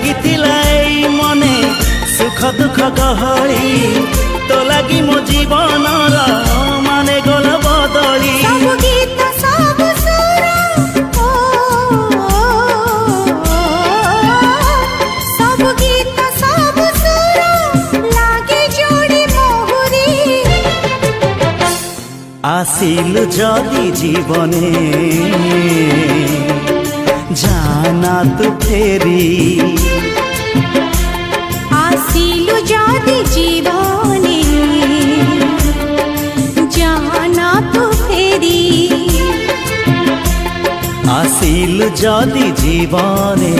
লাগিଥିଲା এই মনে সুখ দুঃখ গহଳି তো লাগি মো জীবনর মানে গল বদলি ସବୁ ଗୀତ ସବୁ ସୁର ସବୁ ଗୀତ ସବୁ ସୁର ଲାଗେ ଯୋଡ଼ି ମୋହୁରି আসিলু যদি জীবনে জানা তু ফেরি আসিলু যদি জীবনে জানা তো ফেরি আসিলু যদি জীবনে